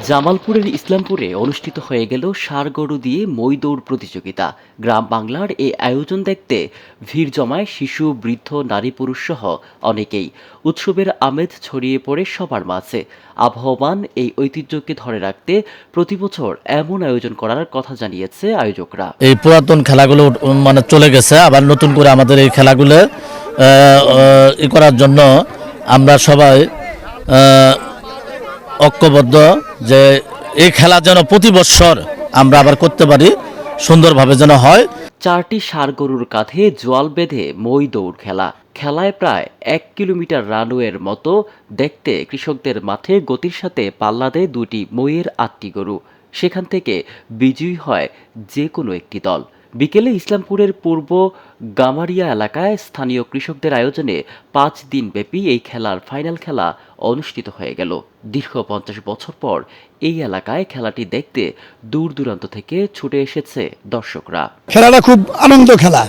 জামালপুরের ইসলামপুরে অনুষ্ঠিত হয়ে গেল ষাঁড় গরু দিয়ে মই দৌড় প্রতিযোগিতা। গ্রাম বাংলার এই আয়োজন দেখতে ভিড় জমায় শিশু, বৃদ্ধ, নারী, পুরুষ সহ অনেকেই। উৎসবের আমেজ ছড়িয়ে পড়ে সবার মাঝে। আবহমান এই ঐতিহ্যকে ধরে রাখতে প্রতিবছর এমন আয়োজন করার কথা জানিয়েছে আয়োজকরা। এই পুরাতন খেলাগুলো মানে চলে গেছে, আবার নতুন করে আমাদের এই খেলাগুলো করার জন্য আমরা সবাই ঐক্যবদ্ধ যে এই খেলা যেন প্রতি বছর আমরা আবার করতে পারি, সুন্দরভাবে যেন হয়। 4টি ষাঁড় গরুর কাঁধে জোয়াল বেঁধে মই দৌড় খেলা। খেলায় প্রায় 1 কিলোমিটার রানওয়ের মতো দেখতে কৃষকদের মাঠে গতির সাথে পাল্লা দেয় 2টি মইয়ের 8টি গরু। সেখান থেকে বিজয়ী হয় যে কোনো একটি দল। বিকেলে ইসলামপুরের পূর্ব গামারিয়া এলাকায় স্থানীয় কৃষকদের আয়োজনে 5 দিনব্যাপী এই খেলার ফাইনাল খেলা অনুষ্ঠিত হয়ে গেল। দীর্ঘ 50 বছর পর এই এলাকায় খেলাটি দেখতে দূর দূরান্ত থেকে ছুটে এসেছে দর্শকরা। খেলাটা খুব আনন্দ খেলা,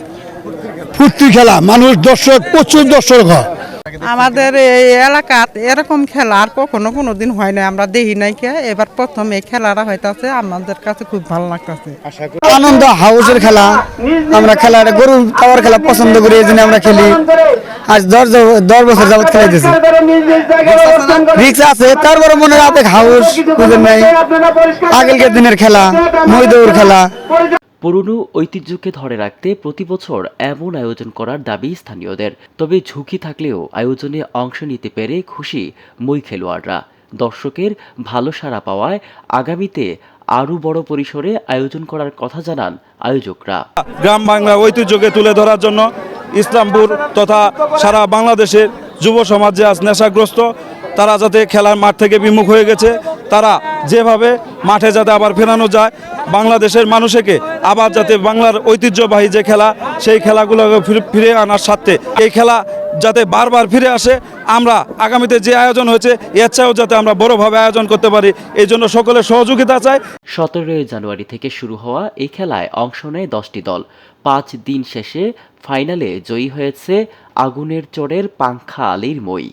ফুর্তি খেলা, মানুষ দর্শক, প্রচুর দর্শক হয়। আমাদের এই এলাকাত এরকম খেলা আর কখনো কোনোদিন হয় না, আমরা দেখি নাই কে, এবার প্রথম এই খেলাটা হইতাছে, আমাদের কাছে খুব ভালো লাগতেছে। আনন্দ হাউসের খেলা, আমরা খেলাটা গরু খাওয়ার খেলা পছন্দ করি, এই জন্য আমরা খেলি। আজ 10 বছর যাবত খেলাইতেছি। রিক্স আছে, তারপরে মনে আবেগ হাউস বুঝেন নাই, আগেকার দিনের খেলা, মই দৌড় খেলা। পুরনো ঐতিহ্যকে ধরে রাখতে প্রতিবছর এমন আয়োজন করার দাবি স্থানীয়দের। তবে ঝুঁকি থাকলেও আয়োজনে অংশ নিতে পেরে খুশি মই খেলোয়াড়রা। দর্শকের ভালো সাড়া পাওয়ায় আগামীতে আরও বড় পরিসরে আয়োজন করার কথা জানান আয়োজকরা। গ্রাম বাংলার ঐতিহ্যকে তুলে ধরার জন্য ইসলামপুর তথা সারা বাংলাদেশের যুব সমাজ যে আজ নেশাগ্রস্ত, তারা যাতে খেলার মাঠ থেকে বিমুখ হয়ে গেছে, তারা যেভাবে মাঠে যাতে আবার ফেরানো যায়, বাংলাদেশের মানুষকে আবার যাতে বাংলার ঐতিহ্যবাহী যে খেলা, সেই খেলাগুলোকে ফিরে আনার স্বার্থে এই খেলা যাতে বারবার ফিরে আসে, আমরা আগামীতে যে আয়োজন হয়েছে এর চেয়েও যাতে আমরা বড়ভাবে আয়োজন করতে পারি, এই জন্য সকলের সহযোগিতা চাই। 17 জানুয়ারি থেকে শুরু হওয়া এই খেলায় অংশ নেয় 10টি দল। 5 দিন শেষে ফাইনালে জয়ী হয়েছে আগুনের চরের পাংখা আলীর মই।